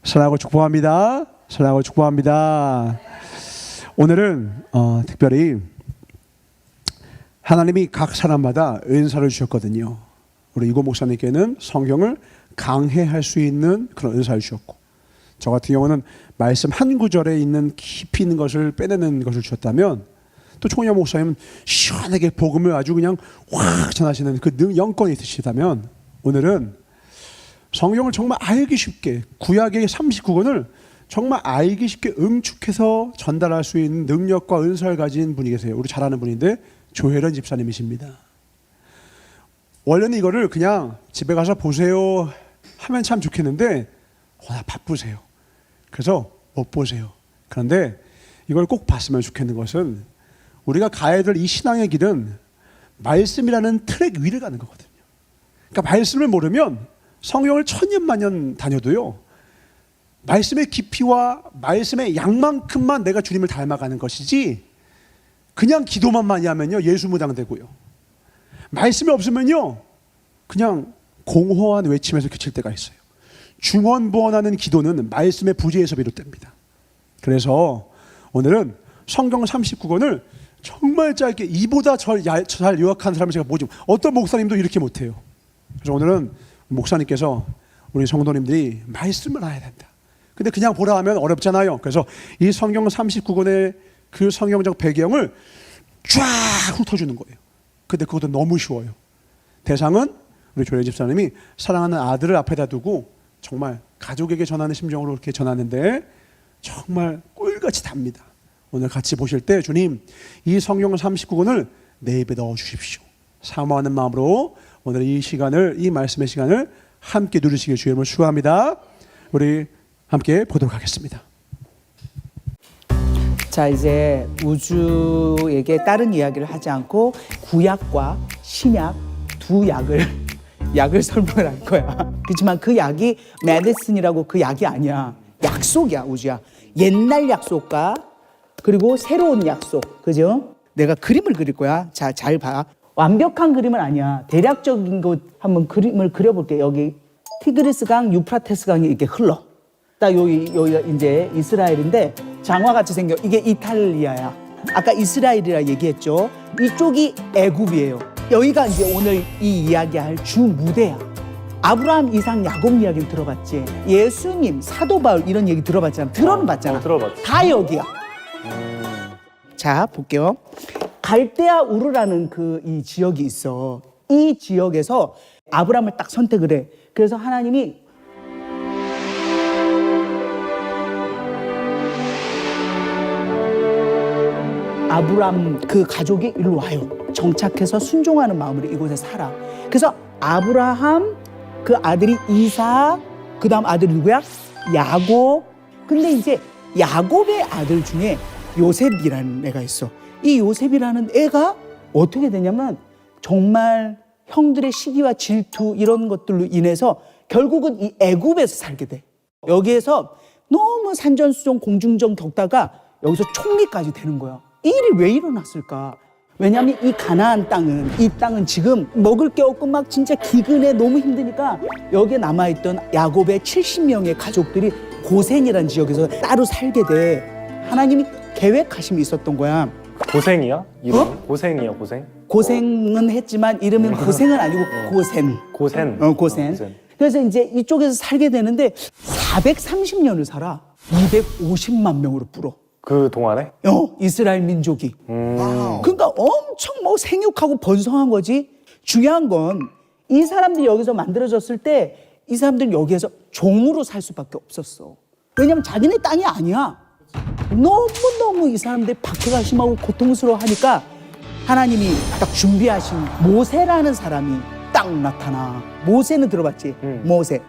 사랑하고 축복합니다. 사랑하고 축복합니다. 오늘은 특별히 하나님이 각 사람마다 은사를 주셨거든요. 우리 이고 목사님께는 성경을 강해할 수 있는 그런 은사를 주셨고, 저 같은 경우는 말씀 한 구절에 있는 깊이 있는 것을 빼내는 것을 주셨다면, 또 총영 목사님은 시원하게 복음을 아주 그냥 확 전하시는 그 영권이 있으시다면, 오늘은 성경을 정말 알기 쉽게, 구약의 39권을 정말 알기 쉽게 응축해서 전달할 수 있는 능력과 은사를 가진 분이 계세요. 우리 잘 아는 분인데 조혜련 집사님이십니다. 원래는 이거를 그냥 집에 가서 보세요 하면 참 좋겠는데 워낙 바쁘세요. 그래서 못 보세요. 그런데 이걸 꼭 봤으면 좋겠는 것은, 우리가 가야 될 이 신앙의 길은 말씀이라는 트랙 위를 가는 거거든요. 그러니까 말씀을 모르면 성경을 천년만년 다녀도요, 말씀의 깊이와 말씀의 양만큼만 내가 주님을 닮아가는 것이지, 그냥 기도만 많이 하면요 예수무당되고요, 말씀이 없으면요 그냥 공허한 외침에서 그칠 때가 있어요. 중언부언하는 기도는 말씀의 부재에서 비롯됩니다. 그래서 오늘은 성경 39권을 정말 짧게, 이보다 잘 요약한 사람을 제가 보지, 어떤 목사님도 이렇게 못해요. 그래서 오늘은 목사님께서 우리 성도님들이 말씀을 알아야 된다. 근데 그냥 보라 하면 어렵잖아요. 그래서 이 성경 39권의 그 성경적 배경을 쫙 훑어주는 거예요. 근데 그것도 너무 쉬워요. 대상은 우리 조혜 집사님이 사랑하는 아들을 앞에다 두고 정말 가족에게 전하는 심정으로 이렇게 전하는데 정말 꿀같이 답니다. 오늘 같이 보실 때 주님, 이 성경 39권을 내 입에 넣어 주십시오. 사모하는 마음으로 오늘 이 시간을, 이 말씀의 시간을 함께 누리시길 주의 이름으로 축원합니다. 우리 함께 보도록 하겠습니다. 자, 이제 우주에게 다른 이야기를 하지 않고 구약과 신약 두 약을 설명을 할 거야. 그렇지만 그 약이 메디슨이라고 그 약이 아니야. 약속이야, 우주야. 옛날 약속과 그리고 새로운 약속. 그죠? 내가 그림을 그릴 거야. 자, 잘 봐. 완벽한 그림은 아니야. 대략적인 것 한번 그림을 그려볼게. 여기 티그리스강, 유프라테스강이 이렇게 흘러. 딱 여기가 이제 이스라엘인데 장화같이 생겨. 이게 이탈리아야. 아까 이스라엘이라 얘기했죠. 이쪽이 애굽이에요. 여기가 이제 오늘 이 이야기할 주 무대야. 아브라함, 이삭, 야곱 이야기는 들어봤지. 예수님, 사도 바울 이런 얘기 들어봤잖아. 들어는 봤잖아. 들어봤지. 다 여기야. 자, 볼게요. 갈대아 우르라는 이 지역이 있어. 이 지역에서 아브라함을 딱 선택을 해. 그래서 하나님이 아브라함 그 가족이 일로 와요. 정착해서 순종하는 마음으로 이곳에 살아. 그래서 아브라함 그 아들이 이삭, 그 다음 아들이 누구야? 야곱. 근데 이제 야곱의 아들 중에 요셉이라는 애가 있어. 이 요셉이라는 애가 어떻게 되냐면 정말 형들의 시기와 질투 이런 것들로 인해서 결국은 이 애굽에서 살게 돼. 여기에서 너무 산전수전 공중전 겪다가 여기서 총리까지 되는 거야. 이 일이 왜 일어났을까? 왜냐하면 이 가나안 땅은, 이 땅은 지금 먹을 게 없고 막 진짜 기근에 너무 힘드니까 여기에 남아있던 야곱의 70명의 가족들이 고센이라는 지역에서 따로 살게 돼. 하나님이 계획하심이 있었던 거야. 고생이야? 이름? 고생이야, 고생? 고생은 했지만 이름은 고생은 아니고 고센. 고센. 고센. 고센. 그래서 이제 이쪽에서 살게 되는데 430년을 살아. 250만 명으로 불어. 그 동안에? 이스라엘 민족이. 그러니까 엄청 뭐 생육하고 번성한 거지. 중요한 건 이 사람들이 여기서 만들어졌을 때 이 사람들은 여기에서 종으로 살 수밖에 없었어. 왜냐면 자기네 땅이 아니야. 너무너무 이 사람들이 박해가 심하고 고통스러워하니까 하나님이 딱 준비하신 모세라는 사람이 딱 나타나. 모세는 들어봤지? 모세.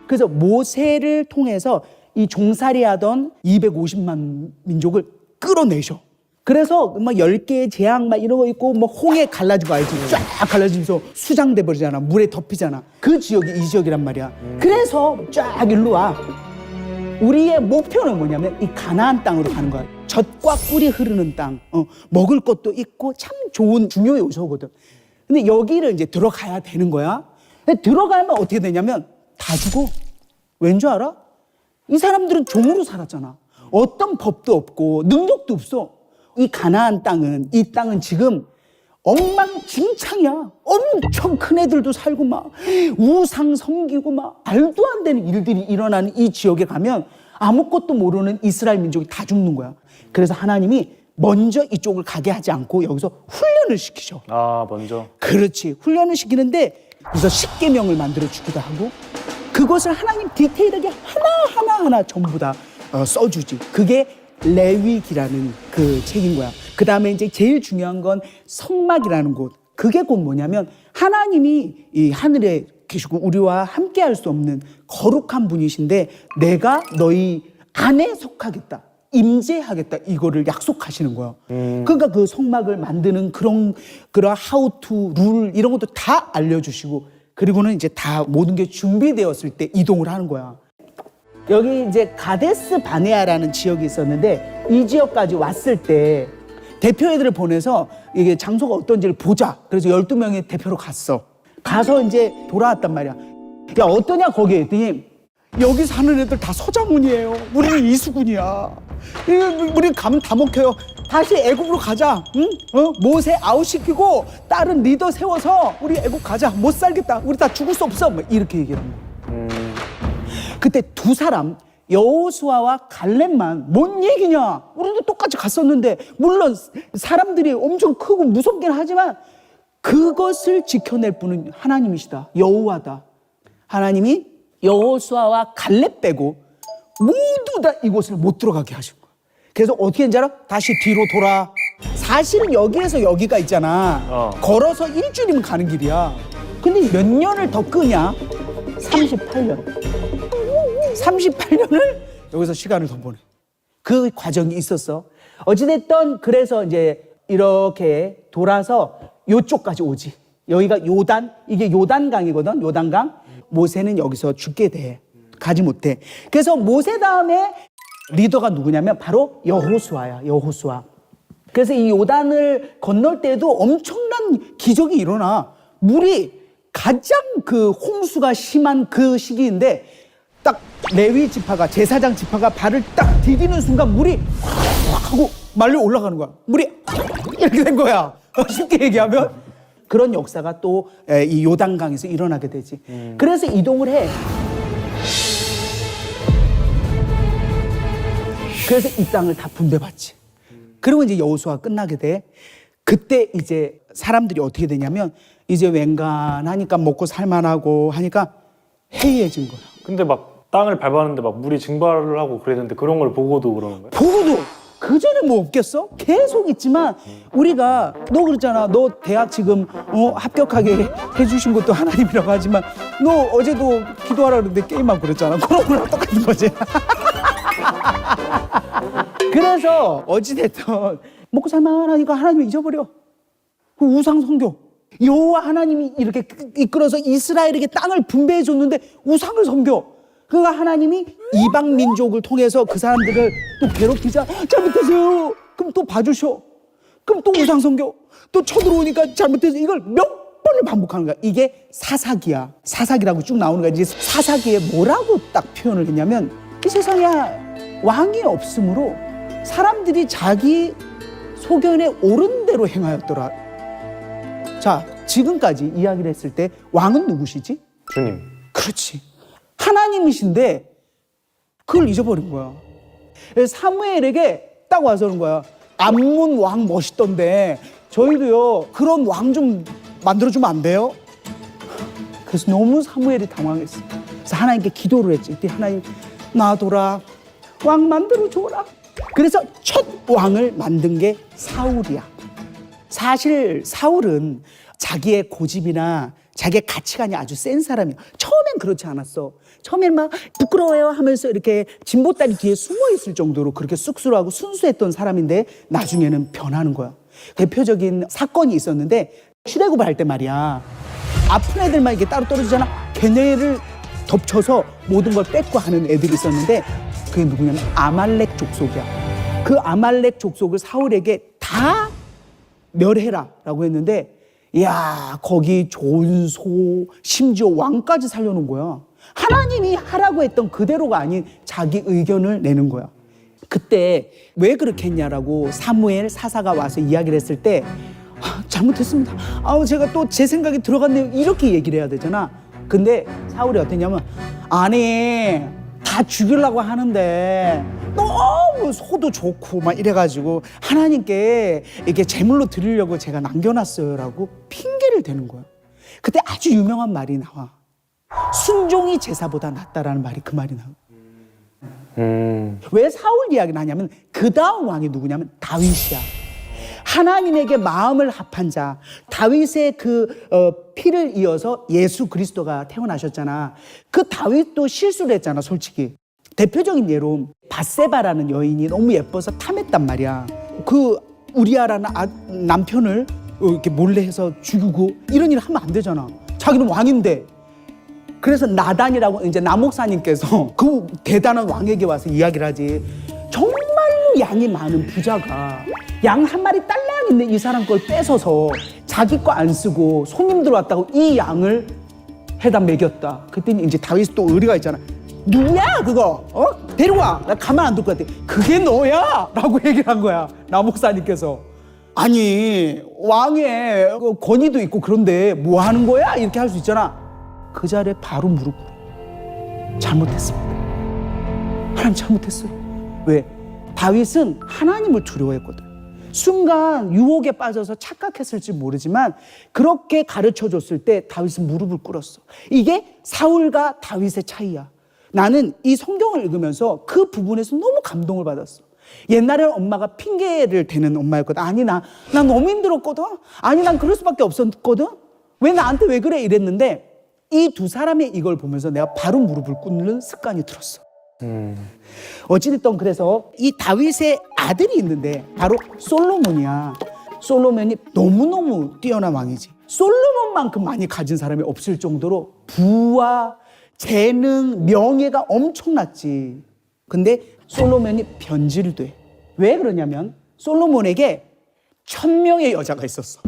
그래서 모세를 통해서 이 종살이 하던 250만 민족을 끌어내셔. 그래서 막 10개의 재앙 막 이런 거 있고 뭐 홍해 갈라지고 알지? 쫙 갈라지면서 수장돼 버리잖아. 물에 덮이잖아. 그 지역이 이 지역이란 말이야. 그래서 쫙 일로 와. 우리의 목표는 뭐냐면 이 가나안 땅으로 가는 거야. 젖과 꿀이 흐르는 땅. 먹을 것도 있고 참 좋은 중요 요소거든. 근데 여기를 이제 들어가야 되는 거야. 근데 들어가면 어떻게 되냐면 다 죽어. 왠 줄 알아? 이 사람들은 종으로 살았잖아. 어떤 법도 없고 능력도 없어. 이 가나안 땅은, 이 땅은 지금 엉망진창이야. 엄청 큰 애들도 살고 막 우상 섬기고 막 말도 안 되는 일들이 일어나는 이 지역에 가면 아무것도 모르는 이스라엘 민족이 다 죽는 거야. 그래서 하나님이 먼저 이쪽을 가게 하지 않고 여기서 훈련을 시키셔. 아, 먼저. 그렇지. 훈련을 시키는데 그래서 십계명을 만들어 주기도 하고 그것을 하나님 디테일하게 하나하나 전부 다 써주지. 그게 레위기라는 그 책인 거야. 그 다음에 이제 제일 중요한 건 성막이라는 곳. 그게 곧 뭐냐면 하나님이 이 하늘에 계시고 우리와 함께 할 수 없는 거룩한 분이신데 내가 너희 안에 속하겠다. 임재하겠다. 이거를 약속하시는 거야. 그러니까 그 성막을 만드는 그런 how to, 룰 이런 것도 다 알려주시고 그리고는 이제 다 모든 게 준비되었을 때 이동을 하는 거야. 여기 이제 가데스 바네아라는 지역이 있었는데 이 지역까지 왔을 때 대표애들을 보내서 이게 장소가 어떤지를 보자. 그래서 12명의 대표로 갔어. 가서 이제 돌아왔단 말이야. 야, 어떠냐 거기에 했더니 여기 사는 애들 다 서장훈이에요. 우리는 이수군이야. 우리 가면 다 먹혀요. 다시 애국으로 가자. 응? 모세 아웃시키고 다른 리더 세워서 우리 애국 가자. 못 살겠다. 우리 다 죽을 수 없어. 뭐 이렇게 얘기하는 거야. 그때 두 사람 여호수아와 갈렙만 뭔 얘기냐. 우리도 똑같이 갔었는데 물론 사람들이 엄청 크고 무섭긴 하지만 그것을 지켜낼 분은 하나님이시다. 여호와다. 하나님이 여호수아와 갈렙 빼고 모두 다 이곳을 못 들어가게 하신 거야. 그래서 어떻게 했는지 알아? 다시 뒤로 돌아. 사실은 여기에서 여기가 있잖아. 걸어서 일주일이면 가는 길이야. 근데 몇 년을 더 끄냐? 38년. 38년을 여기서 시간을 더 보내. 그 과정이 있었어. 어찌됐든 그래서 이제 이렇게 돌아서 요쪽까지 오지. 여기가 요단, 이게 요단강이거든. 요단강. 모세는 여기서 죽게 돼. 가지 못해. 그래서 모세 다음에 리더가 누구냐면 바로 여호수아야. 여호수아. 그래서 이 요단을 건널 때도 엄청난 기적이 일어나. 물이 가장 그 홍수가 심한 그 시기인데 딱 레위 지파가 제사장 지파가 발을 딱 디디는 순간 물이 확 하고 말려 올라가는 거야. 물이 이렇게 된 거야. 쉽게 얘기하면 그런 역사가 또 이 요단강에서 일어나게 되지. 그래서 이동을 해. 그래서 이 땅을 다 분배받지. 그리고 이제 여호수아가 끝나게 돼. 그때 이제 사람들이 어떻게 되냐면 이제 웬간하니까 먹고 살만하고 하니까 해이해진 거야. 근데 막 땅을 밟았는데 막 물이 증발을 하고 그랬는데 그런 걸 보고도 그러는 거야? 보고도 그 전에 뭐 없겠어? 계속 있지만 우리가 너 그랬잖아. 너 대학 지금 합격하게 해주신 것도 하나님이라고 하지만 너 어제도 기도하라 그랬는데 게임하고 그랬잖아. 그런 거랑 똑같은 거지. 그래서 어찌됐든 먹고 살만하니까 하나님을 잊어버려. 그 우상 선교. 여호와 하나님이 이렇게 이끌어서 이스라엘에게 땅을 분배해 줬는데 우상을 섬겨. 그가 하나님이 이방 민족을 통해서 그 사람들을 또 괴롭히자. 잘못했어요. 그럼 또 봐주셔. 그럼 또 우상 섬겨. 또 쳐들어오니까 잘못해서 이걸 몇 번을 반복하는 거야. 이게 사사기야. 사사기라고 쭉 나오는 거야. 이제 사사기에 뭐라고 딱 표현을 했냐면 이 세상에 왕이 없으므로 사람들이 자기 소견에 옳은 대로 행하였더라. 자, 지금까지 이야기를 했을 때 왕은 누구시지? 주님. 그렇지. 하나님이신데 그걸 잊어버린 거야. 그래서 사무엘에게 딱 와서 그런 거야. 암몬 왕 멋있던데 저희도요 그런 왕 좀 만들어주면 안 돼요? 그래서 너무 사무엘이 당황했어. 그래서 하나님께 기도를 했지. 하나님 놔둬라. 왕 만들어줘라. 그래서 첫 왕을 만든 게 사울이야. 사실 사울은 자기의 고집이나 자기의 가치관이 아주 센 사람이야. 처음엔 그렇지 않았어. 처음엔 막 부끄러워요 하면서 이렇게 진보다리 뒤에 숨어 있을 정도로 그렇게 쑥스러워하고 순수했던 사람인데 나중에는 변하는 거야. 대표적인 사건이 있었는데 출애굽을 할 때 말이야. 아픈 애들만 이렇게 따로 떨어지잖아. 걔네를 덮쳐서 모든 걸 뺏고 하는 애들이 있었는데 그게 누구냐면 아말렉 족속이야. 그 아말렉 족속을 사울에게 다 멸해라 라고 했는데 야 거기 좋은 소 심지어 왕까지 살려놓은 거야. 하나님이 하라고 했던 그대로가 아닌 자기 의견을 내는 거야. 그때 왜 그렇게 했냐라고 사무엘 사사가 와서 이야기를 했을 때 잘못했습니다. 제가 또 제 생각이 들어갔네요. 이렇게 얘기를 해야 되잖아. 근데 사울이 어땠냐면 아니 다 죽이려고 하는데 너무 소도 좋고 막 이래가지고 하나님께 이렇게 제물로 드리려고 제가 남겨놨어요라고 핑계를 대는 거야. 그때 아주 유명한 말이 나와. 순종이 제사보다 낫다라는 말이 그 말이 나와. 왜 사울 이야기를 하냐면 그 다음 왕이 누구냐면 다윗이야. 하나님에게 마음을 합한 자, 다윗의 피를 이어서 예수 그리스도가 태어나셨잖아. 그 다윗도 실수를 했잖아, 솔직히. 대표적인 예로 밧세바라는 여인이 너무 예뻐서 탐했단 말이야. 그 우리아라는 남편을 이렇게 몰래 해서 죽이고 이런 일 하면 안 되잖아. 자기는 왕인데. 그래서 나단이라고 이제 남목사님께서 그 대단한 왕에게 와서 이야기를 하지. 정말로 양이 많은 부자가 양 한 마리 딸랑 있는 이 사람 걸 뺏어서 자기 거 안 쓰고 손님들 왔다고 이 양을 해다 먹였다. 그랬더니 이제 다윗이 또 의리가 있잖아. 누구야 그거? 데려와. 나 가만 안 둘 것 같아. 그게 너야? 라고 얘기를 한 거야. 남목사님께서. 아니 왕의 권위도 있고 그런데 뭐 하는 거야? 이렇게 할 수 있잖아. 그 자리에 바로 무릎 꿇어. 잘못했습니다. 하나님 잘못했어요. 왜? 다윗은 하나님을 두려워했거든. 순간 유혹에 빠져서 착각했을지 모르지만 그렇게 가르쳐줬을 때 다윗은 무릎을 꿇었어. 이게 사울과 다윗의 차이야. 나는 이 성경을 읽으면서 그 부분에서 너무 감동을 받았어. 옛날에 엄마가 핑계를 대는 엄마였거든. 아니 나 너무 힘들었거든. 아니 난 그럴 수밖에 없었거든. 왜 나한테 왜 그래 이랬는데 이 두 사람의 이걸 보면서 내가 바로 무릎을 꿇는 습관이 들었어. 어찌됐든 그래서 이 다윗의 아들이 있는데 바로 솔로몬이야. 솔로몬이 너무너무 뛰어난 왕이지. 솔로몬만큼 많이 가진 사람이 없을 정도로 부와 재능, 명예가 엄청났지. 근데 솔로몬이 변질돼. 왜 그러냐면 솔로몬에게 1000명의 여자가 있었어.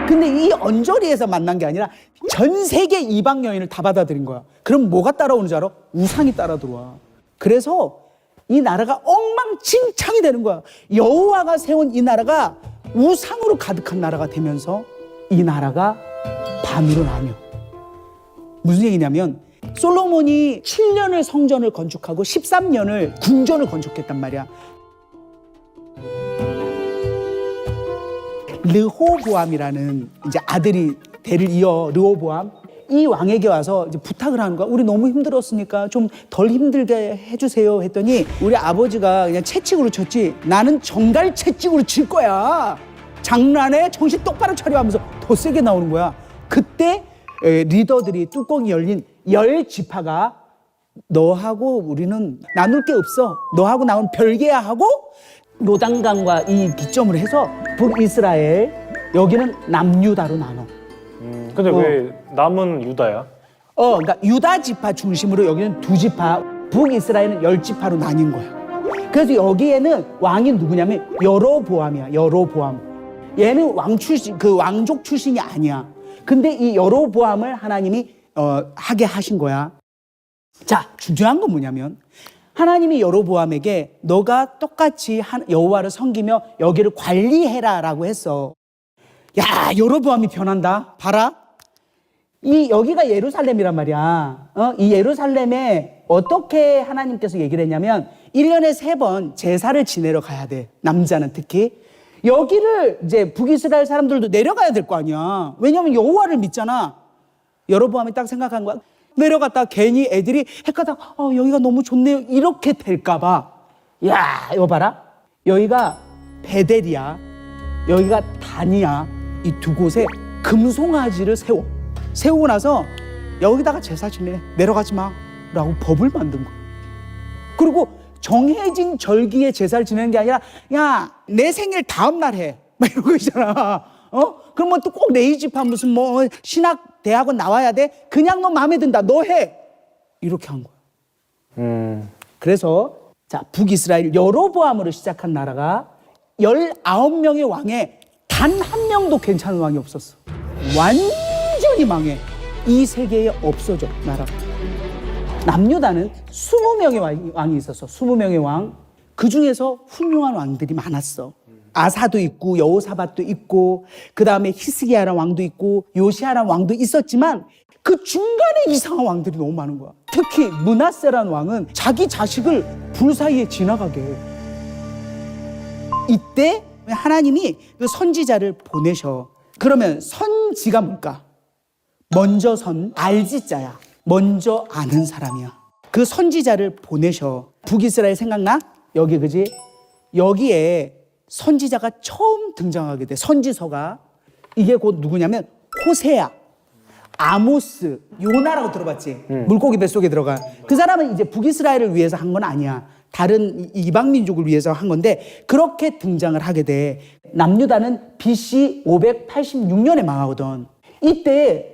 근데 이 언저리에서 만난 게 아니라 전 세계 이방 여인을 다 받아들인 거야. 그럼 뭐가 따라오는 줄 알아? 우상이 따라 들어와. 그래서 이 나라가 엉망진창이 되는 거야. 여호와가 세운 이 나라가 우상으로 가득한 나라가 되면서 이 나라가 반으로 나뉘어. 무슨 얘기냐면 솔로몬이 7년을 성전을 건축하고 13년을 궁전을 건축했단 말이야. 르호보암이라는 이제 아들이 대를 이어 르호보암 이 왕에게 와서 이제 부탁을 하는 거야. 우리 너무 힘들었으니까 좀 덜 힘들게 해주세요 했더니 우리 아버지가 그냥 채찍으로 쳤지 나는 정갈 채찍으로 칠 거야. 장난해? 정신 똑바로 차려 하면서 더 세게 나오는 거야. 그때 리더들이 뚜껑이 열린 10지파가 너하고 우리는 나눌 게 없어. 너하고 나는 별개야 하고 요단강과 이 기점을 해서 북이스라엘 여기는 남유다로 나눠. 근데 왜 남은 유다야? 그러니까 유다 지파 중심으로 여기는 2지파, 북이스라엘은 10지파로 나뉜 거야. 그래서 여기에는 왕이 누구냐면 여로보암이야. 여로보암. 얘는 왕 출신, 그 왕족 출신이 아니야. 근데 이 여로보암을 하나님이 하게 하신 거야. 자, 중요한 건 뭐냐면 하나님이 여로보암에게 너가 똑같이 여호와를 섬기며 여기를 관리해라라고 했어. 야, 여로보암이 변한다. 봐라. 여기가 예루살렘이란 말이야. 이 예루살렘에 어떻게 하나님께서 얘기를 했냐면 1년에 3번 제사를 지내러 가야 돼. 남자는 특히. 여기를 이제 북이스라엘 사람들도 내려가야 될 거 아니야. 왜냐면 여호와를 믿잖아. 여로보암이 딱 생각한 거야. 내려갔다 괜히 애들이 헷갈다 여기가 너무 좋네요 이렇게 될까봐 야 이거 봐라 여기가 베델이야 여기가 단이야 이 두 곳에 금송아지를 세우고 나서 여기다가 제사 지내 내려가지 마 라고 법을 만든 거야. 그리고 정해진 절기에 제사를 지내는 게 아니라 야 내 생일 다음 날 해 막 이런 거 있잖아. 그러면 또 꼭 레이지파 무슨 뭐 신학 대학원 나와야 돼? 그냥 너 마음에 든다. 너 해. 이렇게 한 거야. 그래서 자 북이스라엘 여로보암으로 시작한 나라가 19명의 왕에 단 한 명도 괜찮은 왕이 없었어. 완전히 망해. 이 세계에 없어져 나라가. 남유다는 20명의 왕이 있었어. 20명의 왕. 그 중에서 훌륭한 왕들이 많았어. 아사도 있고 여호사밧도 있고 그 다음에 히스기야라는 왕도 있고 요시야라는 왕도 있었지만 그 중간에 이상한 왕들이 너무 많은 거야. 특히 므낫세라는 왕은 자기 자식을 불 사이에 지나가게 해. 이때 하나님이 그 선지자를 보내셔. 그러면 선지가 뭘까? 먼저 선, 알지자야. 먼저 아는 사람이야. 그 선지자를 보내셔. 북이스라엘 생각나? 여기 그지? 여기에 선지자가 처음 등장하게 돼. 선지서가. 이게 곧 누구냐면 호세야, 아모스, 요나라고 들어봤지? 물고기 뱃속에 들어가. 그 사람은 이제 북이스라엘을 위해서 한 건 아니야. 다른 이방 민족을 위해서 한 건데 그렇게 등장을 하게 돼. 남유다는 BC 586년에 망하거든. 이때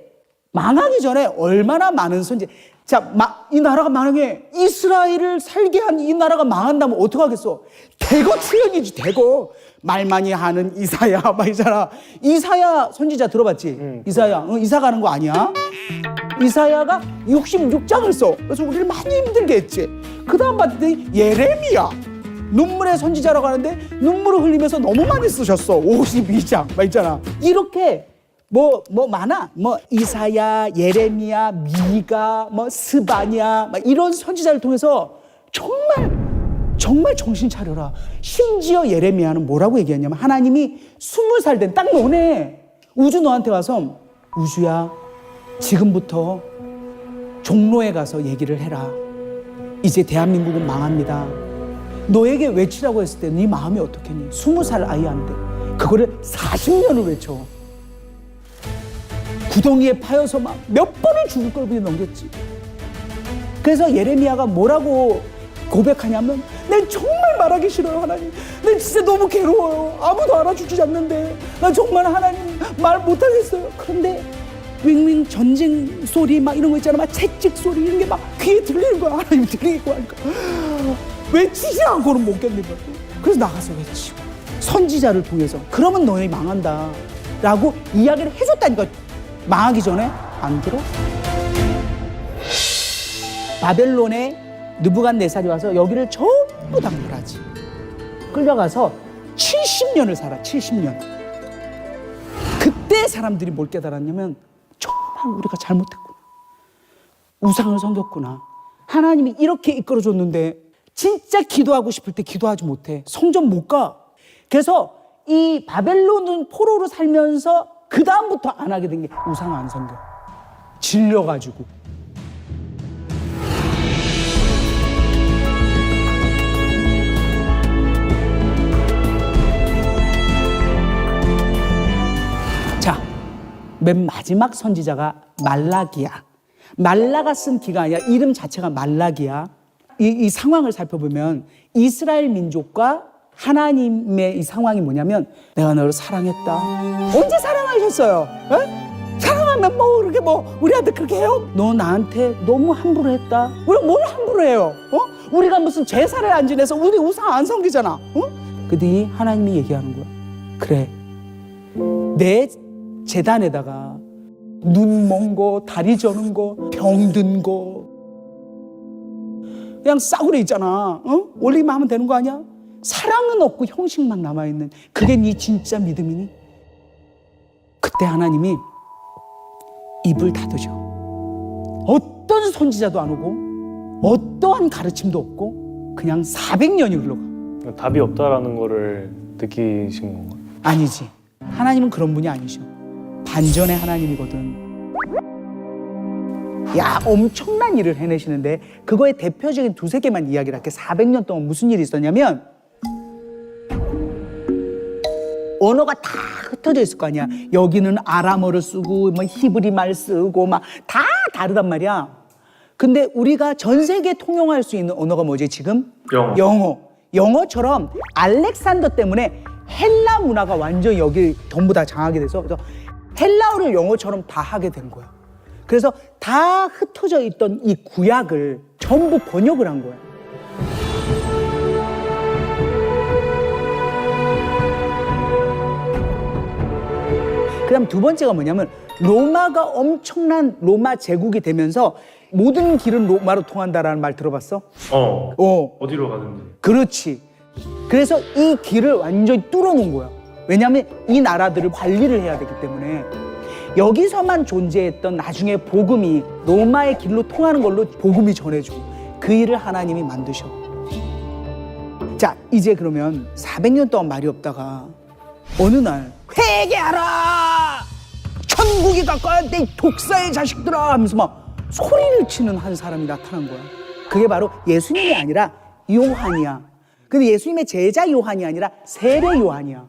망하기 전에 얼마나 많은 선지. 자, 이 나라가 망해. 이스라엘을 살게 한 이 나라가 망한다면 어떡하겠어? 대거 출연이지, 대거. 말 많이 하는 이사야, 막 있잖아. 이사야 선지자 들어봤지? 이사야, 이사 가는 거 아니야? 이사야가 66장을 써. 그래서 우리를 많이 힘들게 했지. 그 다음 봤더니 예레미야. 눈물의 선지자라고 하는데 눈물을 흘리면서 너무 많이 쓰셨어. 52장, 막 있잖아. 이렇게 뭐 많아. 뭐 이사야, 예레미야, 미가, 뭐 스바냐, 막 이런 선지자를 통해서 정말 정신 차려라. 심지어 예레미야는 뭐라고 얘기했냐면 하나님이 20살 된 딱 너네 우주 너한테 와서 우주야 지금부터 종로에 가서 얘기를 해라. 이제 대한민국은 망합니다. 너에게 외치라고 했을 때 네 마음이 어떻겠니? 20살 아이한테 그거를 40년을 외쳐. 구덩이에 파여서 막 몇 번을 죽을 걸음에 넘겼지. 그래서 예레미야가 뭐라고 고백하냐면 난 정말 말하기 싫어요 하나님. 난 진짜 너무 괴로워요. 아무도 알아주지 않는데 난 정말 하나님 말 못하겠어요. 그런데 윙윙 전쟁 소리 막 이런 거 있잖아. 막 채찍 소리 이런 게 막 귀에 들리는 거야. 하나님 들리고 하니까 외치지 않고는 못 견디는 거야. 그래서 나가서 외치고 선지자를 통해서 그러면 너희 망한다 라고 이야기를 해줬다니까. 망하기 전에 안 들어? 바벨론에 느부갓네살이 와서 여기를 전부 다 멸하지. 끌려가서 70년을 살아. 70년. 그때 사람들이 뭘 깨달았냐면 정말 우리가 잘못했구나. 우상을 섬겼구나. 하나님이 이렇게 이끌어줬는데 진짜 기도하고 싶을 때 기도하지 못해. 성전 못 가. 그래서 이 바벨론은 포로로 살면서 그 다음부터 안 하게 된 게 우상 안 섬겨. 질려가지고. 자, 맨 마지막 선지자가 말라기야. 말라가 쓴 기가 아니라 이름 자체가 말라기야. 이 상황을 살펴보면 이스라엘 민족과 하나님의 이 상황이 뭐냐면 내가 너를 사랑했다. 언제 사랑하셨어요? 에? 사랑하면 뭐 그렇게 뭐 우리한테 그렇게 해요? 너 나한테 너무 함부로 했다. 우리가 뭘 함부로 해요? 우리가 무슨 제사를 안 지내서 우리 우상 안 섬기잖아. 그랬더니 하나님이 얘기하는 거야. 그래, 내 제단에다가 눈 먼 거, 다리 저는 거, 병든 거 그냥 싸구려 있잖아. 올리기만 하면 되는 거 아니야? 사랑은 없고 형식만 남아있는 그게 네 진짜 믿음이니? 그때 하나님이 입을 닫으셔. 어떤 선지자도 안 오고 어떠한 가르침도 없고 그냥 400년이 흘러가. 답이 없다라는 거를 느끼신 건가요? 아니지. 하나님은 그런 분이 아니셔. 반전의 하나님이거든. 야, 엄청난 일을 해내시는데 그거의 대표적인 2-3개만 이야기를 할게. 400년 동안 무슨 일이 있었냐면 언어가 다 흩어져 있을 거 아니야. 여기는 아람어를 쓰고 뭐 히브리 말 쓰고 막 다 다르단 말이야. 근데 우리가 전 세계 통용할 수 있는 언어가 뭐지 지금? 영어. 영어처럼 알렉산더 때문에 헬라 문화가 완전히 여기 전부 다 장악이 돼서 그래서 헬라어를 영어처럼 다 하게 된 거야. 그래서 다 흩어져 있던 이 구약을 전부 번역을 한 거야. 그다음 두 번째가 뭐냐면 로마가 엄청난 로마 제국이 되면서 모든 길은 로마로 통한다라는 말 들어봤어? 어디로 가든지. 그렇지. 그래서 이 길을 완전히 뚫어놓은 거야. 왜냐하면 이 나라들을 관리를 해야 되기 때문에. 여기서만 존재했던 나중에 복음이 로마의 길로 통하는 걸로 복음이 전해지고 그 일을 하나님이 만드셔. 자, 이제 그러면 400년 동안 말이 없다가 어느 날 회개하라! 천국이 가까웠대, 이 독사의 자식들아! 하면서 막 소리를 치는 한 사람이 나타난 거야. 그게 바로 예수님이 아니라 요한이야. 근데 예수님의 제자 요한이 아니라 세례 요한이야.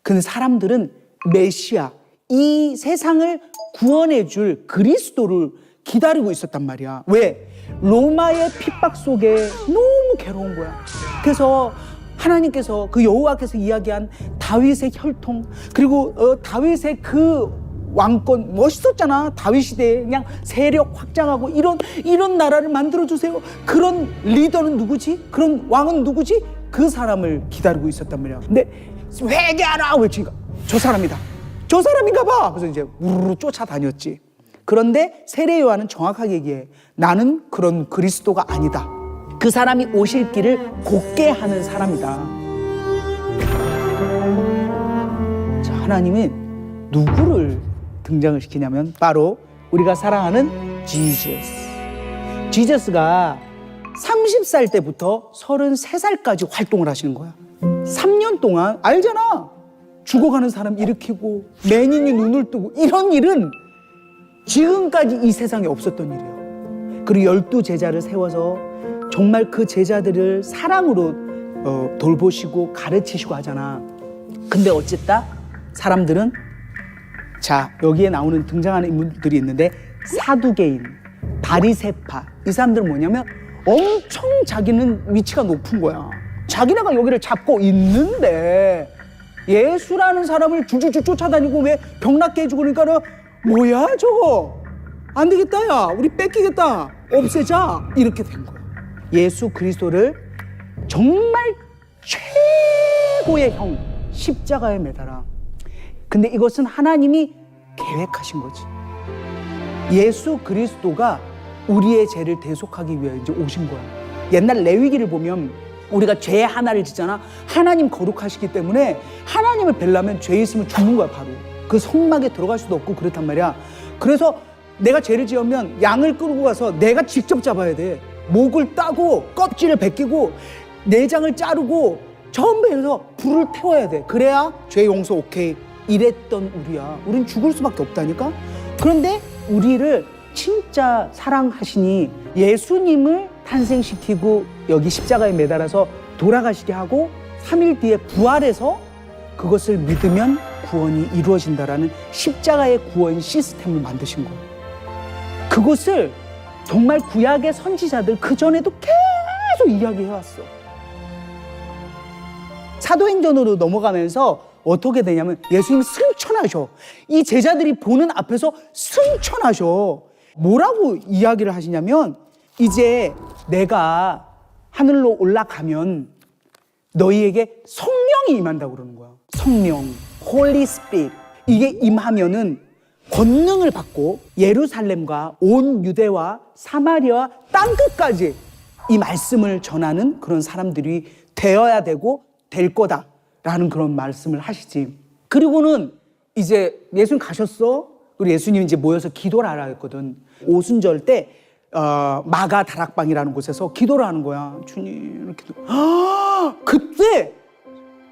근데 사람들은 메시아, 이 세상을 구원해 줄 그리스도를 기다리고 있었단 말이야. 왜? 로마의 핍박 속에 너무 괴로운 거야. 그래서 하나님께서 그 여호와께서 이야기한 다윗의 혈통, 그리고 다윗의 그 왕권 멋있었잖아. 다윗 시대에 그냥 세력 확장하고 이런 나라를 만들어 주세요. 그런 리더는 누구지? 그런 왕은 누구지? 그 사람을 기다리고 있었단 말이야. 근데 회개하라 외치니까 저 사람이다. 저 사람인가 봐. 그래서 이제 우르르 쫓아다녔지. 그런데 세례 요한은 정확하게 얘기해. 나는 그런 그리스도가 아니다. 그 사람이 오실 길을 곧게 하는 사람이다. 자, 하나님은 누구를 등장을 시키냐면 바로 우리가 사랑하는 지저스가 30살 때부터 33살까지 활동을 하시는 거야. 3년 동안 알잖아. 죽어가는 사람 일으키고 매닌이 눈을 뜨고 이런 일은 지금까지 이 세상에 없었던 일이에요. 그리고 12제자를 세워서 정말 그 제자들을 사랑으로 돌보시고 가르치시고 하잖아. 근데 어쨌다? 사람들은 자, 여기에 나오는 등장하는 인물들이 있는데 사두개인, 바리새파, 이 사람들은 뭐냐면 엄청 자기는 위치가 높은 거야. 자기네가 여기를 잡고 있는데 예수라는 사람을 줄줄줄 쫓아다니고 왜 병낫게 해주고 그러니까는 뭐야 저거 안 되겠다 야 우리 뺏기겠다 없애자 이렇게 된 거야. 예수 그리스도를 정말 최고의 형 십자가에 매달아. 근데 이것은 하나님이 계획하신 거지. 예수 그리스도가 우리의 죄를 대속하기 위해 이제 오신 거야. 옛날 레위기를 보면 우리가 죄 하나를 짓잖아. 하나님 거룩하시기 때문에 하나님을 뵈려면 죄 있으면 죽는 거야. 바로 그 성막에 들어갈 수도 없고 그렇단 말이야. 그래서 내가 죄를 지으면 양을 끌고 가서 내가 직접 잡아야 돼. 목을 따고 껍질을 벗기고 내장을 자르고 전부 해서 불을 태워야 돼. 그래야 죄 용서 오케이. 이랬던 우리야. 우린 죽을 수밖에 없다니까. 그런데 우리를 진짜 사랑하시니 예수님을 탄생시키고 여기 십자가에 매달아서 돌아가시게 하고 3일 뒤에 부활해서 그것을 믿으면 구원이 이루어진다라는 십자가의 구원 시스템을 만드신 거예요. 그것을 정말 구약의 선지자들 그전에도 계속 이야기해왔어. 사도행전으로 넘어가면서 어떻게 되냐면 예수님이 승천하셔. 이 제자들이 보는 앞에서 승천하셔. 뭐라고 이야기를 하시냐면 이제 내가 하늘로 올라가면 너희에게 성령이 임한다고 그러는 거야. 성령, Holy Spirit. 이게 임하면은 권능을 받고 예루살렘과 온 유대와 사마리아와 땅끝까지 이 말씀을 전하는 그런 사람들이 되어야 되고 될 거다라는 그런 말씀을 하시지. 그리고는 이제 예수님 가셨어. 그리고 예수님이 이제 모여서 기도를 하라 했거든. 오순절 때 마가 다락방이라는 곳에서 기도를 하는 거야. 주님 이렇게 그때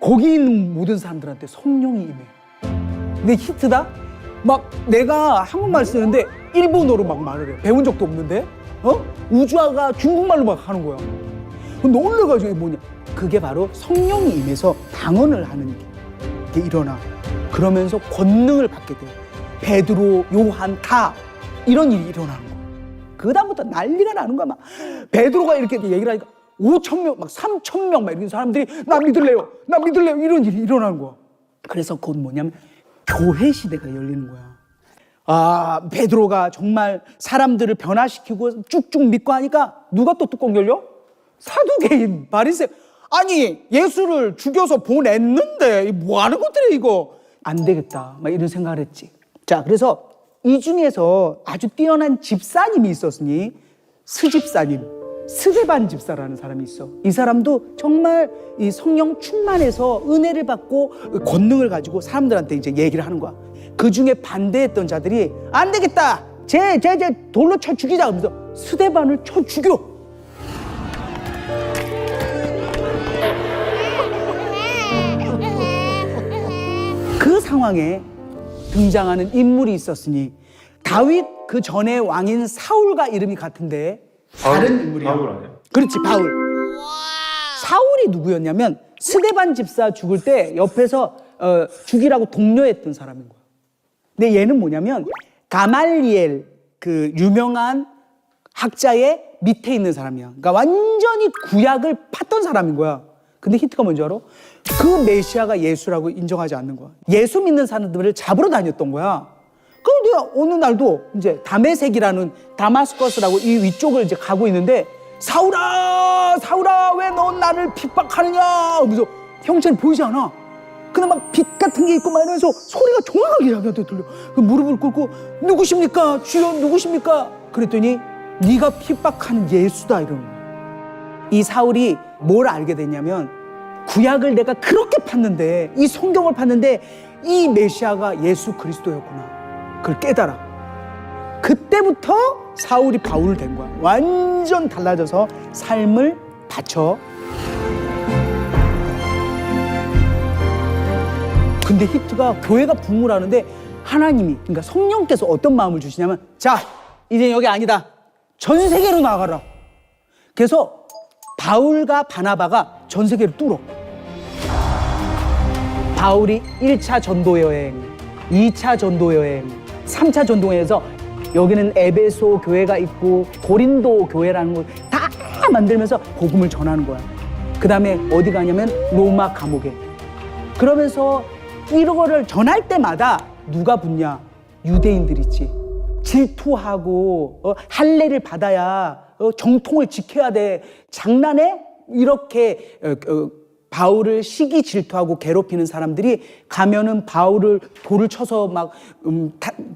거기 있는 모든 사람들한테 성령이 임해. 근데 히트다. 막 내가 한국말 쓰는데 일본어로 막 말을 해. 배운 적도 없는데 우주아가 중국말로 막 하는 거야. 놀래가지고 이게 뭐냐. 그게 바로 성령이 임해서 방언을 하는 게 일어나. 그러면서 권능을 받게 돼. 베드로, 요한 다 이런 일이 일어나는 거야. 그 다음부터 난리가 나는 거야. 막 베드로가 이렇게 얘기를 하니까 5,000명, 막 3,000명 막 이런 사람들이 나 믿을래요 이런 일이 일어나는 거야. 그래서 그건 뭐냐면 교회 시대가 열리는 거야. 아, 베드로가 정말 사람들을 변화시키고 쭉쭉 믿고 하니까 누가 또 뚜껑 열려? 사두개인, 바리새. 아니 예수를 죽여서 보냈는데 뭐 하는 것들이 이거 안 되겠다 막 이런 생각을 했지. 자, 그래서 이 중에서 아주 뛰어난 집사님이 있었으니 스집사님, 스데반 집사라는 사람이 있어. 이 사람도 정말 이 성령 충만해서 은혜를 받고 권능을 가지고 사람들한테 이제 얘기를 하는 거야. 그 중에 반대했던 자들이 안 되겠다. 쟤 돌로 쳐 죽이자. 그러면서 스데반을 쳐 죽여. 그 상황에 등장하는 인물이 있었으니 다윗 그 전에 왕인 사울과 이름이 같은데 다른 인물이야. 바울 아니야? 그렇지, 바울. 사울이 누구였냐면 스데반 집사 죽을 때 옆에서 죽이라고 독려했던 사람인 거야. 근데 얘는 뭐냐면 가말리엘, 그 유명한 학자의 밑에 있는 사람이야. 그러니까 완전히 구약을 팠던 사람인 거야. 근데 히트가 뭔지 알아? 그 메시아가 예수라고 인정하지 않는 거야. 예수 믿는 사람들을 잡으러 다녔던 거야. 그런데 어느 날도 이제 다메섹이라는 다마스커스라고 이 위쪽을 이제 가고 있는데 사울아, 사울아, 왜 넌 나를 핍박하느냐? 그래서 형체는 보이지 않아. 근데 막 빛 같은 게 있고 막 이러면서 소리가 정확하게 자기한테 들려. 그 무릎을 꿇고 누구십니까? 주여 누구십니까? 그랬더니 네가 핍박하는 예수다 이러는 거야. 이 사울이 뭘 알게 됐냐면 구약을 내가 그렇게 팠는데 이 성경을 팠는데 이 메시아가 예수 그리스도였구나. 그걸 깨달아. 그때부터 사울이 바울을 된 거야. 완전 달라져서 삶을 바쳐. 근데 히트가 교회가 붕괴하는데 하나님이, 그러니까 성령께서 어떤 마음을 주시냐면 자, 이제 여기 아니다. 전 세계로 나가라. 그래서 바울과 바나바가 전 세계를 뚫어. 바울이 1차 전도 여행, 2차 전도 여행, 3차 전도 여행에서 여기는 에베소 교회가 있고 고린도 교회라는 걸 다 만들면서 복음을 전하는 거야. 그 다음에 어디 가냐면 로마 감옥에. 그러면서 이런 거를 전할 때마다 누가 붙냐? 유대인들 있지. 질투하고 할례를 받아야 정통을 지켜야 돼. 장난해? 이렇게 바울을 시기 질투하고 괴롭히는 사람들이 가면은 바울을 돌을 쳐서 막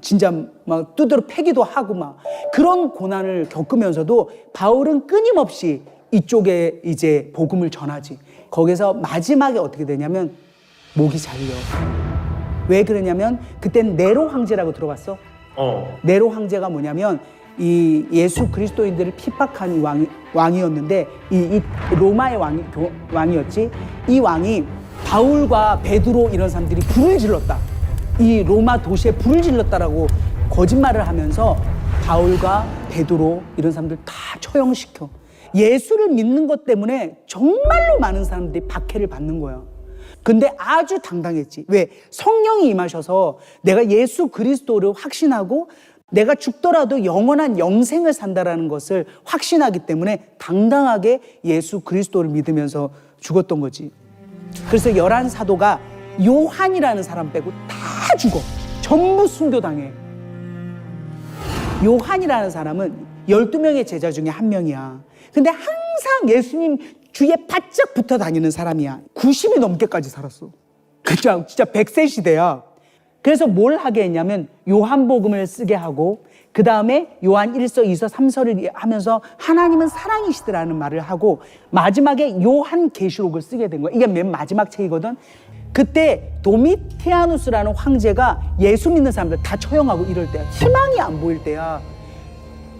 진짜 막 두드러 패기도 하고 막 그런 고난을 겪으면서도 바울은 끊임없이 이쪽에 이제 복음을 전하지. 거기서 마지막에 어떻게 되냐면 목이 잘려. 왜 그러냐면 그땐 네로 황제라고 들어봤어? 네로 황제가 뭐냐면 이 예수 그리스도인들을 핍박한 왕이었는데 이 로마의 왕이었지. 이 왕이 바울과 베드로 이런 사람들이 불을 질렀다. 이 로마 도시에 불을 질렀다라고 거짓말을 하면서 바울과 베드로 이런 사람들 다 처형시켜. 예수를 믿는 것 때문에 정말로 많은 사람들이 박해를 받는 거야. 근데 아주 당당했지. 왜? 성령이 임하셔서 내가 예수 그리스도를 확신하고 내가 죽더라도 영원한 영생을 산다라는 것을 확신하기 때문에 당당하게 예수 그리스도를 믿으면서 죽었던 거지. 그래서 11사도가 요한이라는 사람 빼고 다 죽어. 전부 순교당해. 요한이라는 사람은 12명의 제자 중에 한 명이야. 근데 항상 예수님 주위에 바짝 붙어 다니는 사람이야. 90이 넘게까지 살았어. 그냥 진짜 100세 시대야. 그래서 뭘 하게 했냐면 요한복음을 쓰게 하고 그 다음에 요한 1서, 2서, 3서를 하면서 하나님은 사랑이시더라는 말을 하고 마지막에 요한계시록을 쓰게 된 거야. 이게 맨 마지막 책이거든. 그때 도미티아누스라는 황제가 예수 믿는 사람들 다 처형하고 이럴 때야. 희망이 안 보일 때야.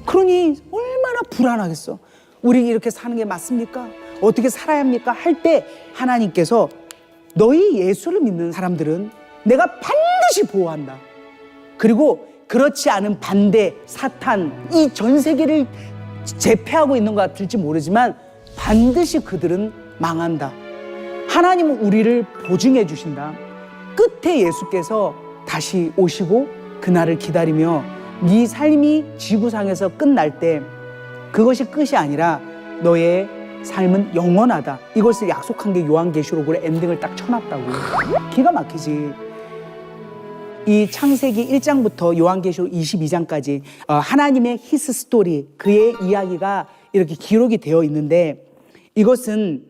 그러니 얼마나 불안하겠어. 우리 이렇게 사는 게 맞습니까? 어떻게 살아야 합니까? 할 때 하나님께서 너희 예수를 믿는 사람들은 내가 반드시 보호한다. 그리고 그렇지 않은 반대, 사탄, 이 전 세계를 제패하고 있는 것 같을지 모르지만 반드시 그들은 망한다. 하나님은 우리를 보증해 주신다. 끝에 예수께서 다시 오시고 그날을 기다리며 네 삶이 지구상에서 끝날 때 그것이 끝이 아니라 너의 삶은 영원하다. 이것을 약속한 게 요한계시록으로 엔딩을 딱 쳐놨다고. 기가 막히지. 이 창세기 1장부터 요한계시록 22장까지 하나님의 히스 스토리, 그의 이야기가 이렇게 기록이 되어 있는데 이것은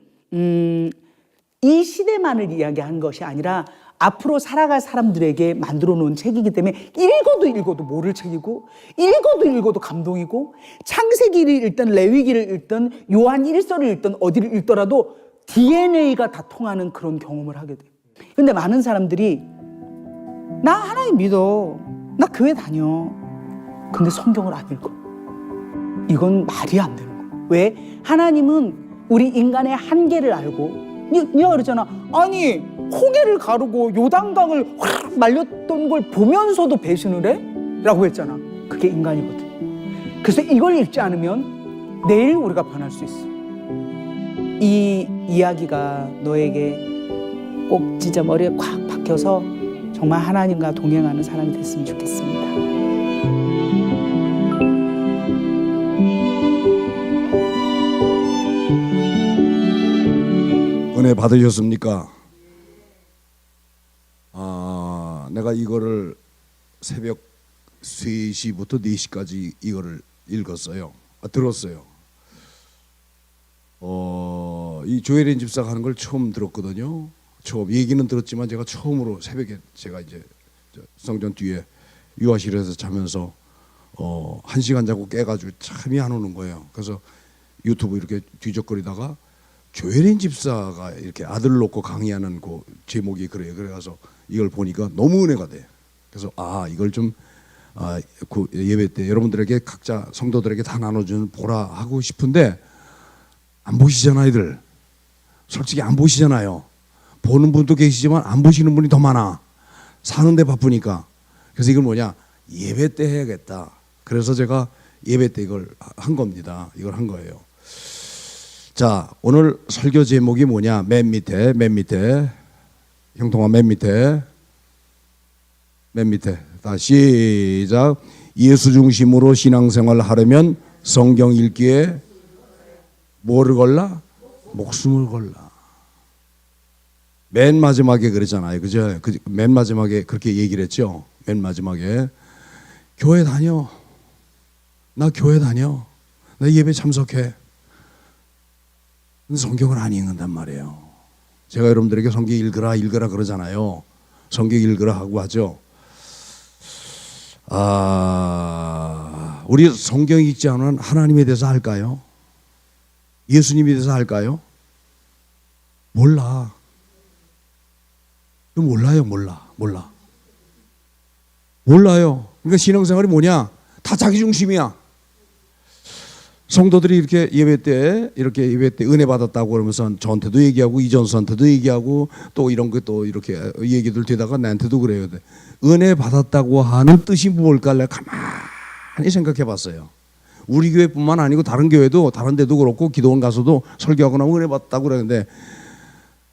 이 시대만을 이야기한 것이 아니라 앞으로 살아갈 사람들에게 만들어 놓은 책이기 때문에 읽어도 모를 책이고 읽어도 감동이고 창세기를 읽든 레위기를 읽든 요한 1서를 읽든 어디를 읽더라도 DNA가 다 통하는 그런 경험을 하게 돼요. 근데 많은 사람들이 나 하나님 믿어, 나 교회 다녀, 근데 성경을 안 읽어. 이건 말이 안 되는 거예요. 왜? 하나님은 우리 인간의 한계를 알고, 네가 그러잖아. 아니 홍해를 가르고 요단강을 확 말렸던 걸 보면서도 배신을 해? 라고 했잖아. 그게 인간이거든. 그래서 이걸 읽지 않으면 내일 우리가 변할 수 있어. 이 이야기가 너에게 꼭 진짜 머리에 콱 박혀서 정말 하나님과 동행하는 사람이 됐으면 좋겠습니다. 은혜 받으셨습니까? 내가 이거를 새벽 3시부터 4시까지 이거를 읽었어요. 들었어요. 이 조혜린 집사가 하는 걸 처음 들었거든요. 처음 얘기는 들었지만 제가 처음으로 새벽에 제가 이제 성전 뒤에 유아실에서 자면서 1시간 자고 깨가지고 잠이 안 오는 거예요. 그래서 유튜브 이렇게 뒤적거리다가 조혜린 집사가 이렇게 아들 놓고 강의하는 그 제목이 그래요. 그래서 이걸 보니까 너무 은혜가 돼. 그래서 이걸 좀 그 예배 때 여러분들에게 각자 성도들에게 다 나눠주는 보라 하고 싶은데 안 보시잖아, 이들. 솔직히 안 보시잖아요. 보는 분도 계시지만 안 보시는 분이 더 많아. 사는데 바쁘니까. 그래서 이걸 뭐냐, 예배 때 해야겠다. 그래서 제가 예배 때 이걸 한 겁니다. 이걸 한 거예요. 자, 오늘 설교 제목이 뭐냐? 맨 밑에 형통아, 맨 밑에 다 시작. 예수 중심으로 신앙생활을 하려면 성경 읽기에 뭐를 걸라? 목숨을 걸라. 맨 마지막에 그랬잖아요, 그죠? 맨 마지막에 그렇게 얘기를 했죠. 맨 마지막에 교회 다녀. 나 교회 다녀. 나 예배 참석해. 근데 성경을 안 읽는단 말이에요. 제가 여러분들에게 성경 읽으라 그러잖아요. 성경 읽으라 하고 하죠. 우리 성경 읽지 않으면 하나님에 대해서 알까요? 예수님에 대해서 알까요? 몰라요. 그러니까 신앙생활이 뭐냐? 다 자기 중심이야. 성도들이 이렇게 예배 때 은혜 받았다고 그러면서 저한테도 얘기하고 이전수한테도 얘기하고 또 이런 거 또 이렇게 얘기들 되다가 나한테도 그래요. 은혜 받았다고 하는 뜻이 뭘까? 내가 가만히 생각해 봤어요. 우리 교회뿐만 아니고 다른 교회도 다른 데도 그렇고 기도원 가서도 설교하고 나면 은혜 받았다고 그러는데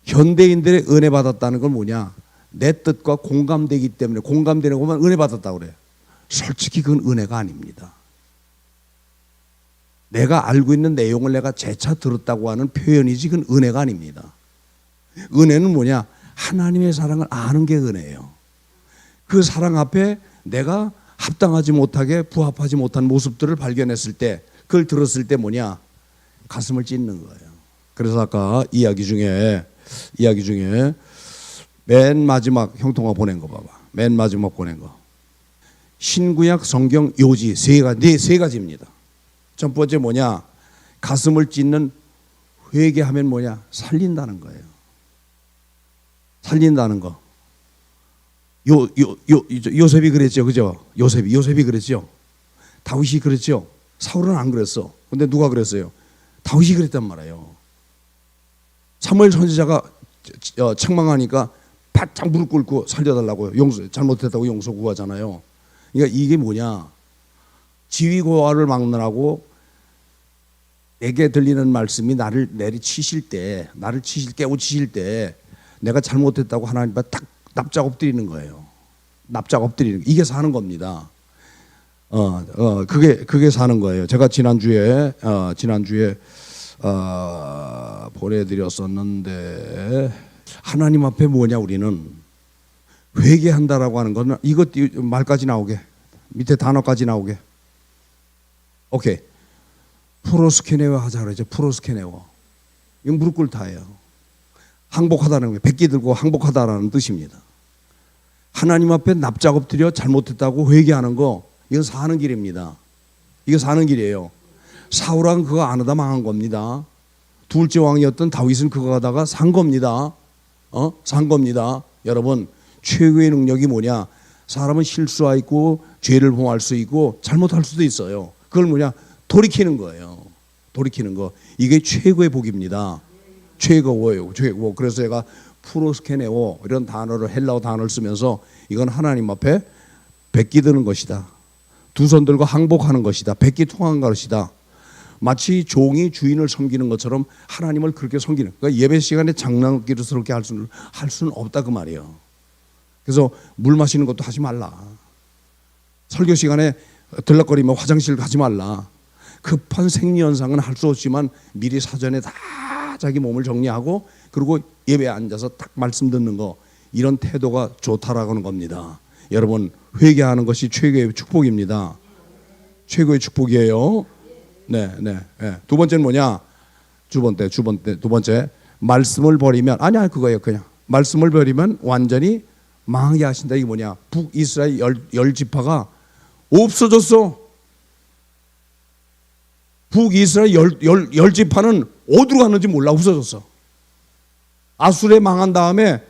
현대인들의 은혜 받았다는 건 뭐냐? 내 뜻과 공감되기 때문에 공감되는 것만 은혜 받았다고 그래요. 솔직히 그건 은혜가 아닙니다. 내가 알고 있는 내용을 내가 재차 들었다고 하는 표현이지 그건 은혜가 아닙니다. 은혜는 뭐냐? 하나님의 사랑을 아는 게 은혜예요. 그 사랑 앞에 내가 합당하지 못하게 부합하지 못한 모습들을 발견했을 때 그걸 들었을 때 뭐냐? 가슴을 찢는 거예요. 그래서 아까 이야기 중에 맨 마지막 형통아 보낸 거 봐봐. 맨 마지막 보낸 거. 신구약 성경 요지 세 가지입니다. 첫 번째 뭐냐? 가슴을 찢는 회개하면 뭐냐? 살린다는 거예요. 살린다는 거. 요셉이 그랬죠, 그죠? 요셉이 그랬죠. 다윗이 그랬죠. 사울은 안 그랬어. 근데 누가 그랬어요? 다윗이 그랬단 말이에요. 사무엘 선지자가 책망하니까 바짝 무릎 꿇고 살려달라고 잘못했다고 용서 구하잖아요. 그러니까 이게 뭐냐? 지위고하를 막느라고 내게 들리는 말씀이 나를 내리치실 때, 깨우치실 때 내가 잘못했다고 하나님 앞에 딱 납작 엎드리는 거예요. 납작 엎드리는 거. 이게 사는 겁니다. 그게 사는 거예요. 제가 지난주에 보내드렸었는데 하나님 앞에 뭐냐? 우리는 회개한다라고 하는 거는 이것 말까지 나오게, 밑에 단어까지 나오게. 오케이. 프로스케네오 하자 그러죠. 프로스케네오. 이건 무릎 꿇다예요. 항복하다는 거예요. 백기 들고 항복하다라는 뜻입니다. 하나님 앞에 납작 엎드려 잘못했다고 회개하는 거, 이건 사는 길입니다. 이거 사는 길이에요. 사울왕 그거 안 하다 망한 겁니다. 둘째 왕이었던 다윗은 그거 하다가 산 겁니다. 산 겁니다. 여러분, 최고의 능력이 뭐냐? 사람은 실수할 있고 죄를 범할 수 있고 잘못할 수도 있어요. 그걸 뭐냐? 돌이키는 거예요. 돌이키는 거. 이게 최고의 복입니다. 최고예요. 최고. 그래서 제가 프로스케네오 이런 단어를, 헬라어 단어를 쓰면서 이건 하나님 앞에 백기 드는 것이다. 두 손 들고 항복하는 것이다. 백기 통한 것이다. 마치 종이 주인을 섬기는 것처럼 하나님을 그렇게 섬기는. 그러니까 예배 시간에 장난기스럽게 할 수는 없다 그 말이에요. 그래서 물 마시는 것도 하지 말라. 설교 시간에 들락거리며 화장실 가지 말라. 급한 생리현상은 할 수 없지만 미리 사전에 다 자기 몸을 정리하고 그리고 예배에 앉아서 딱 말씀 듣는 거, 이런 태도가 좋다라고 하는 겁니다. 여러분, 회개하는 것이 최고의 축복입니다. 최고의 축복이에요. 네. 두 번째는 뭐냐? 두 번째, 말씀을 버리면, 아니야, 그거예요. 그냥 말씀을 버리면 완전히 망하게 하신다. 이게 뭐냐? 북이스라엘 열 지파가 없어졌어. 북이스라엘 열 지파는 어디로 갔는지 몰라. 없어졌어. 아수르에 망한 다음에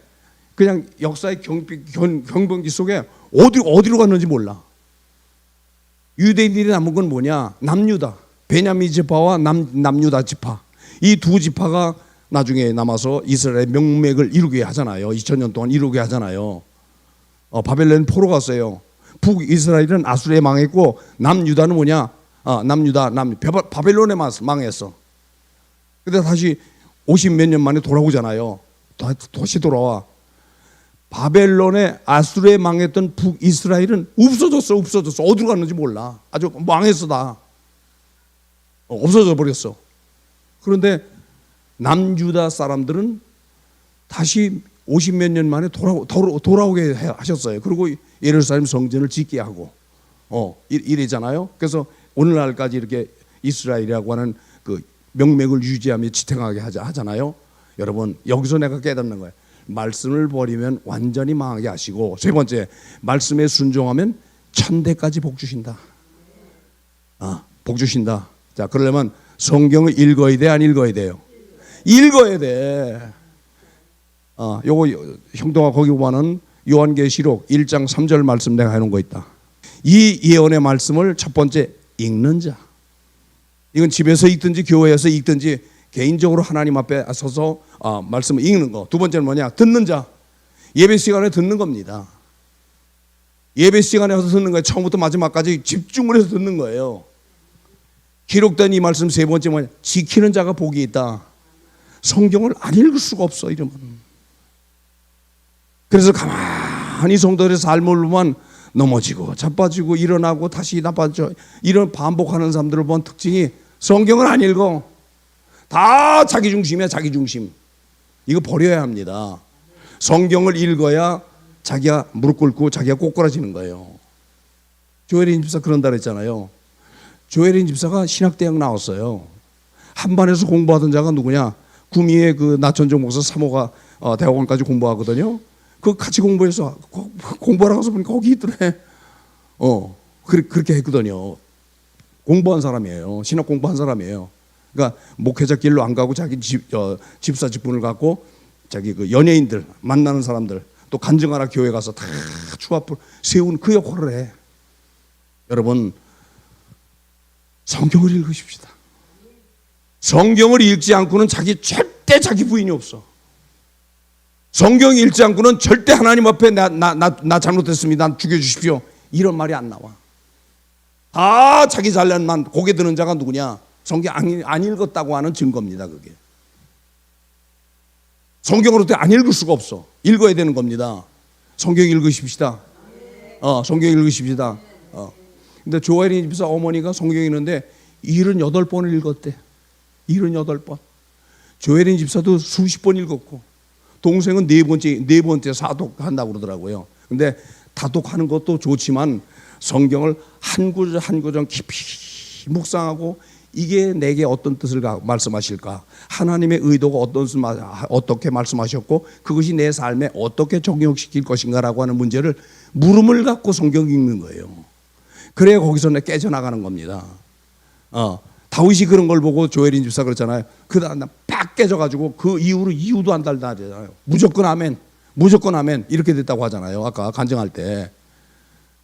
그냥 역사의 경병기 속에 어디로 갔는지 몰라. 유대인들이 남은 건 뭐냐? 남유다, 베냐민 지파와 남유다 지파, 이 두 지파가 나중에 남아서 이스라엘의 명맥을 이루게 하잖아요. 2000년 동안 이루게 하잖아요. 바벨론 포로 갔어요. 북이스라엘은 아수르에 망했고 남유다는 뭐냐? 바벨론에 망했어. 근데 다시 50몇 년 만에 돌아오잖아요. 다시 돌아와. 바벨론에, 아수르에 망했던 북이스라엘은 없어졌어. 어디로 갔는지 몰라. 아주 망했어 다. 없어져 버렸어. 그런데 남유다 사람들은 다시 50몇 년 만에 돌아오게 하셨어요. 그리고 예루살렘 성전을 짓게 하고 이래잖아요. 그래서 오늘날까지 이렇게 이스라엘이라고 하는 그 명맥을 유지하며 지탱하게 하잖아요. 여러분, 여기서 내가 깨닫는 거예요. 말씀을 버리면 완전히 망하게 하시고, 세 번째, 말씀에 순종하면 천대까지 복 주신다. 복 주신다. 자, 그러려면 성경을 읽어야 돼, 안 읽어야 돼요? 읽어야 돼. 요거 형동아 거기 보면은 요한계시록 1장 3절 말씀 내가 해놓은 거 있다. 이 예언의 말씀을 첫 번째 읽는 자. 이건 집에서 읽든지 교회에서 읽든지 개인적으로 하나님 앞에 서서 말씀을 읽는 거. 두 번째는 뭐냐? 듣는 자. 예배 시간에 듣는 겁니다. 예배 시간에 와서 듣는 거예요. 처음부터 마지막까지 집중을 해서 듣는 거예요. 기록된 이 말씀 세 번째 뭐냐? 지키는 자가 복이 있다. 성경을 안 읽을 수가 없어 이러면. 그래서 가만히 성도들의 삶을 보면 넘어지고 자빠지고 일어나고 다시 나빠져, 이런 반복하는 사람들을 본 특징이 성경을 안 읽어. 다 자기 중심이야. 자기 중심. 이거 버려야 합니다. 성경을 읽어야 자기가 무릎 꿇고 자기가 꼬꾸라지는 거예요. 조혜린 집사 그런다 그랬잖아요. 조혜린 집사가 신학대학 나왔어요. 한반에서 공부하던 자가 누구냐? 구미의 그 나천종 목사 사모가 대학원까지 공부하거든요. 그 같이 공부해서 공부하러 가서 보니까 거기 있더래. 그렇게 했거든요. 공부한 사람이에요. 신학 공부한 사람이에요. 그러니까 목회자 길로 안 가고 자기 집사 직분을 갖고 자기 그 연예인들 만나는 사람들, 또 간증하라 교회 가서 다 추합을 세운 그 역할을 해. 여러분, 성경을 읽으십시다. 성경을 읽지 않고는 절대 자기 부인이 없어. 성경 읽지 않고는 절대 하나님 앞에 나 잘못했습니다. 난 죽여주십시오. 이런 말이 안 나와. 다 자기 잘난만 고개 드는 자가 누구냐? 성경 안 읽었다고 하는 증거입니다. 그게. 성경으로 안 읽을 수가 없어. 읽어야 되는 겁니다. 성경 읽으십시다. 성경 읽으십시다. 근데 조혜린 집사 어머니가 성경 읽는데 78번을 읽었대. 78번. 조혜린 집사도 수십 번 읽었고, 동생은 네 번째 사독한다고 그러더라고요. 근데 다독하는 것도 좋지만 성경을 한 구절 한 구절 깊이 묵상하고 이게 내게 어떤 뜻을 말씀하실까? 하나님의 의도가 어떻게 말씀하셨고 그것이 내 삶에 어떻게 적용시킬 것인가라고 하는 문제를 물음을 갖고 성경 읽는 거예요. 그래야 거기서 깨져나가는 겁니다. 다윗이 그런 걸 보고 조엘인 집사 그랬잖아요. 그 다음 빡 깨져가지고 그 이후로 이유도 안 달다 하잖아요. 무조건 아멘, 무조건 아멘 이렇게 됐다고 하잖아요. 아까 간증할 때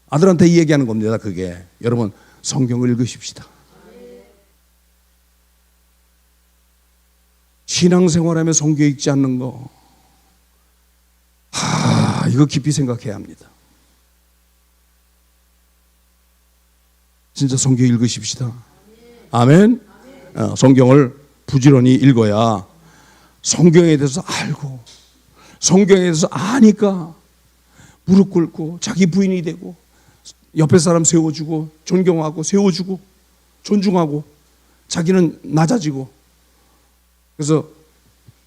아들한테 이 얘기하는 겁니다. 그게 여러분 성경을 읽으십시다. 신앙생활하며 성경 읽지 않는 거, 이거 깊이 생각해야 합니다. 진짜 성경 읽으십시다. 아멘. 성경을 부지런히 읽어야 성경에 대해서 알고 성경에 대해서 아니까 무릎 꿇고 자기 부인이 되고 옆에 사람 세워주고 존경하고 세워주고 존중하고 자기는 낮아지고. 그래서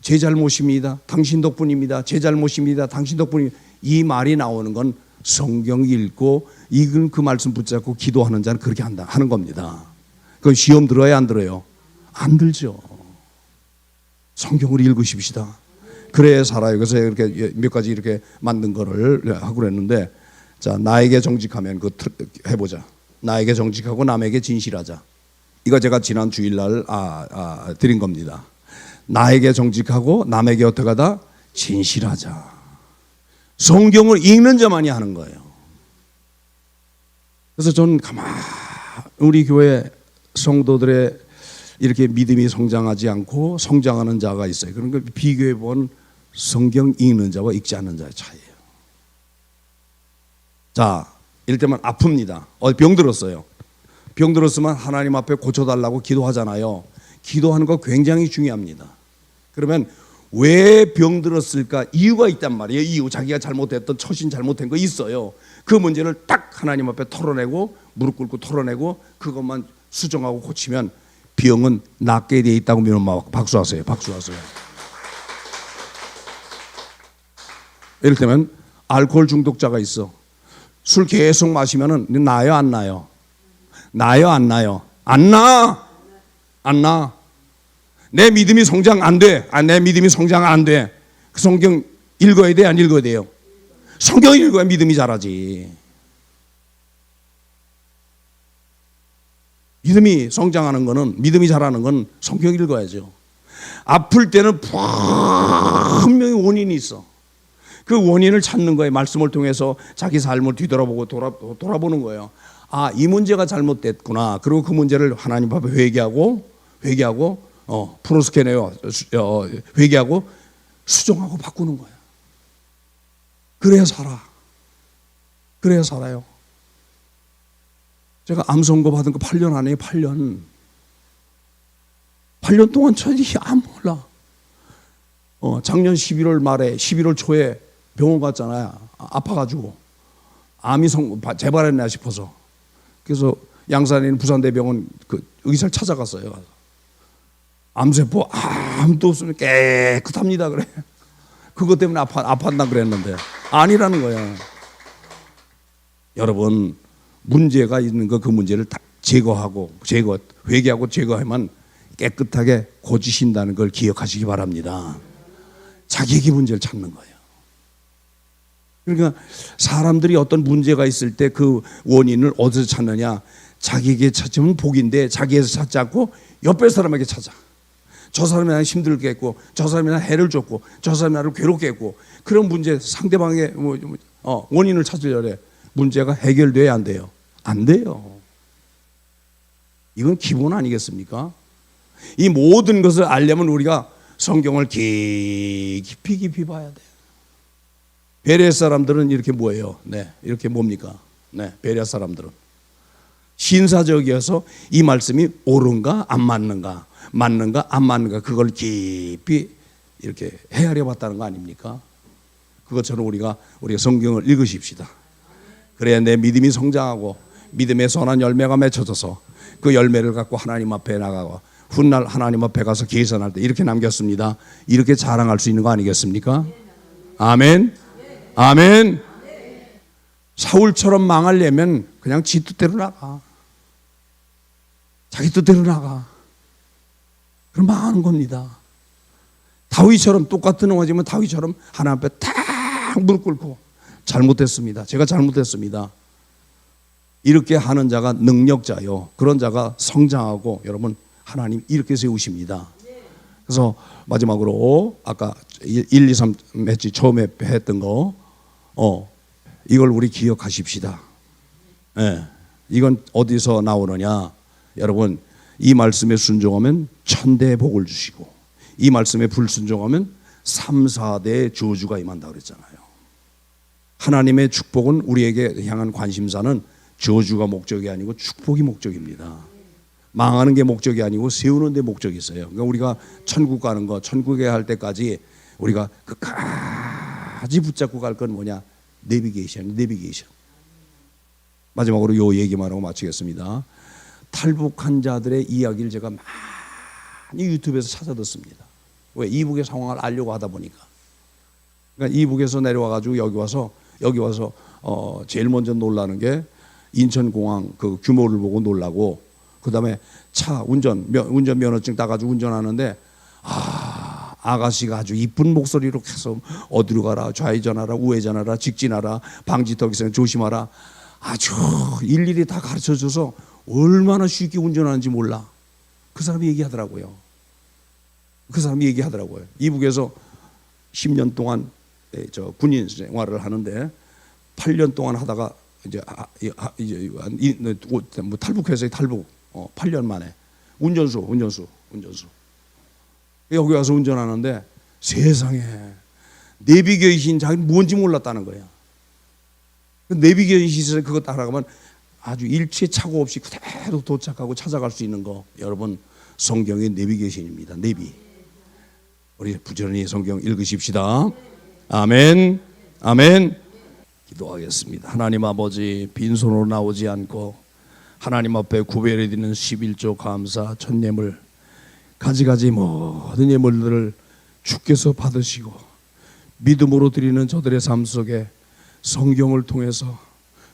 제 잘못입니다. 당신 덕분입니다. 제 잘못입니다. 당신 덕분입니다. 이 말이 나오는 건 성경 읽고 이건 그 말씀 붙잡고 기도하는 자는 그렇게 하는 겁니다. 그건 시험 들어야 안 들어요? 안 들죠. 성경을 읽으십시다. 그래야 살아요. 그래서 이렇게 몇 가지 이렇게 만든 거를 하고 그랬는데, 자, 나에게 정직하면 해보자. 나에게 정직하고 남에게 진실하자. 이거 제가 지난 주일날 드린 겁니다. 나에게 정직하고 남에게 어떻게 하다? 진실하자. 성경을 읽는 자만이 하는 거예요. 그래서 저는 우리 교회 성도들의 이렇게 믿음이 성장하지 않고 성장하는 자가 있어요. 그런 걸 비교해 본 성경 읽는 자와 읽지 않는 자의 차이예요. 자, 이럴 때만 아픕니다. 병 들었어요. 병 들었으면 하나님 앞에 고쳐달라고 기도하잖아요. 기도하는 거 굉장히 중요합니다. 그러면 왜 병 들었을까? 이유가 있단 말이에요. 이유, 자기가 잘못했던 처신 잘못된 거 있어요. 그 문제를 딱 하나님 앞에 털어내고 무릎 꿇고 털어내고 그것만 수정하고 고치면 병은 낫게 돼 있다고 믿으면 박수하세요. 박수하세요. 예를 들면 알코올 중독자가 있어. 술 계속 마시면은 나요, 안 나요? 나요, 안 나요? 안 나. 안 나. 내 믿음이 성장 안 돼. 내 믿음이 성장 안 돼. 그 성경 읽어야 돼, 안 읽어야 돼요? 성경 읽어야 믿음이 자라지. 믿음이 성장하는 거는, 믿음이 자라는 건 성경 읽어야죠. 아플 때는 분명히 원인이 있어. 그 원인을 찾는 거예요. 말씀을 통해서 자기 삶을 뒤돌아보고 돌아보는 거예요. 이 문제가 잘못됐구나. 그리고 그 문제를 하나님 앞에 회개하고 프로스케네요. 회개하고 수정하고 바꾸는 거야. 그래야 살아. 그래야 살아요. 제가 암 선고 받은 거 8년 안에 8년 동안 저희 안 몰라. 작년 11월 말에 11월 초에 병원 갔잖아요. 아파가지고 암이 재발했나 싶어서. 그래서 양산에 있는 부산대병원 그 의사를 찾아갔어요. 암세포 아무도 없으면 깨끗합니다 그래. 그것 때문에 아팠나 그랬는데 아니라는 거야. 여러분, 문제가 있는 거 그 문제를 다 회개하고 제거하면 깨끗하게 고치신다는 걸 기억하시기 바랍니다. 자기에게 문제를 찾는 거예요. 그러니까 사람들이 어떤 문제가 있을 때 그 원인을 어디서 찾느냐? 자기에게 찾으면 복인데 자기에서 찾지 않고 옆에 사람에게 찾아. 저 사람이 나를 힘들게 했고, 저 사람이 나를 해를 줬고, 저 사람이 나를 괴롭게 했고, 그런 문제 상대방의 원인을 찾으려고 해. 문제가 해결돼야 안 돼요? 안 돼요. 이건 기본 아니겠습니까? 이 모든 것을 알려면 우리가 성경을 깊이 봐야 돼요. 베레아 사람들은 이렇게 뭐예요? 이렇게 뭡니까? 베레아 사람들은 신사적이어서 이 말씀이 옳은가 안 맞는가, 맞는가 안 맞는가, 그걸 깊이 이렇게 헤아려 봤다는 거 아닙니까? 그것처럼 우리가 성경을 읽으십시다. 그래야 내 믿음이 성장하고 믿음의 선한 열매가 맺혀져서 그 열매를 갖고 하나님 앞에 나가고 훗날 하나님 앞에 가서 계산할 때 이렇게 남겼습니다. 이렇게 자랑할 수 있는 거 아니겠습니까? 아멘. 아멘. 사울처럼 망하려면 그냥 지 뜻대로 나가. 자기 뜻대로 나가. 그럼 망하는 겁니다. 다윗처럼 똑같은 응화지만 다윗처럼 하나님 앞에 탁 무릎 꿇고 잘못했습니다. 제가 잘못했습니다. 이렇게 하는 자가 능력자요. 그런 자가 성장하고 여러분 하나님 이렇게 세우십니다. 그래서 마지막으로 아까 1, 2, 3 매치 처음에 했던 거 이걸 우리 기억하십시다. 예. 이건 어디서 나오느냐? 여러분 이 말씀에 순종하면 천대의 복을 주시고 이 말씀에 불순종하면 3, 4대의 저주가 임한다 그랬잖아요. 하나님의 축복은 우리에게 향한 관심사는 저주가 목적이 아니고 축복이 목적입니다. 망하는 게 목적이 아니고 세우는 데 목적이 있어요. 그러니까 우리가 천국 가는 거, 천국에 할 때까지 우리가 끝까지 붙잡고 갈 건 뭐냐? 내비게이션. 마지막으로 요 얘기만 하고 마치겠습니다. 탈북한 자들의 이야기를 제가 많이 유튜브에서 찾아 듣습니다. 왜? 이북의 상황을 알려고 하다 보니까. 그러니까 이북에서 내려와가지고 여기 와서 제일 먼저 놀라는 게 인천공항 그 규모를 보고 놀라고, 그 다음에 차 운전 면허증 따가지고 운전하는데 아가씨가 아주 이쁜 목소리로 계속 어디로 가라, 좌회전하라, 우회전하라, 직진하라, 방지턱 있으면 조심하라, 아주 일일이 다 가르쳐줘서 얼마나 쉽게 운전하는지 몰라. 그 사람이 얘기하더라고요. 이북에서 10년 동안 저 군인 생활을 하는데 8년 동안 하다가 이제 뭐 탈북해서 8년 만에 운전수 여기 와서 운전하는데 세상에 내비게이션 자기는 뭔지 몰랐다는 거야. 내비게이션에서 그거 따라가면 아주 일체 착오 없이 그대로 도착하고 찾아갈 수 있는 거, 여러분 성경의 내비게이션입니다. 내비. 우리 부지런히 성경 읽으십시다. 아멘. 기도하겠습니다. 하나님 아버지, 빈손으로 나오지 않고 하나님 앞에 구별해 드리는 11조 감사 천예물, 가지가지 모든 예물들을 주께서 받으시고 믿음으로 드리는 저들의 삶 속에 성경을 통해서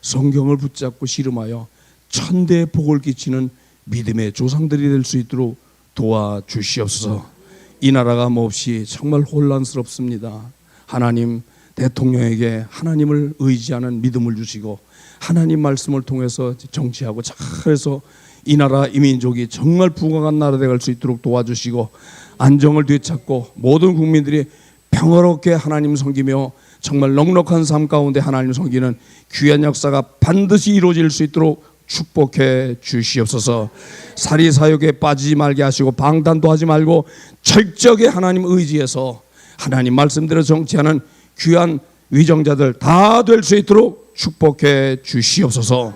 성경을 붙잡고 씨름하여 천대의 복을 끼치는 믿음의 조상들이 될 수 있도록 도와주시옵소서. 이 나라가 몹시 정말 혼란스럽습니다. 하나님, 대통령에게 하나님을 의지하는 믿음을 주시고 하나님 말씀을 통해서 정치하고 잘해서 이 나라 이 민족이 정말 부강한 나라 되갈 수 있도록 도와주시고 안정을 되찾고 모든 국민들이 평화롭게 하나님 섬기며 정말 넉넉한 삶 가운데 하나님 섬기는 귀한 역사가 반드시 이루어질 수 있도록 축복해 주시옵소서. 사리사욕에 빠지지 말게 하시고 방단도 하지 말고 철저하게 하나님 의지해서 하나님 말씀대로 정치하는 귀한 위정자들 다 될 수 있도록 축복해 주시옵소서.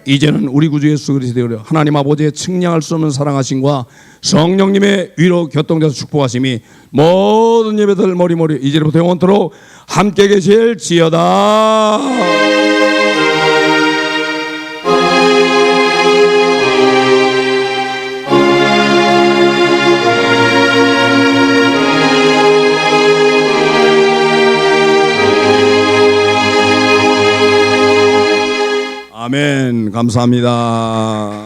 이제는 우리 구주 예수 그리스도의 하나님 아버지의 측량할 수 없는 사랑하심과 성령님의 위로 교통돼서 축복하심이 모든 예배들 머리머리 이제부터 영원토록 함께 계실지어다. 아멘. 감사합니다.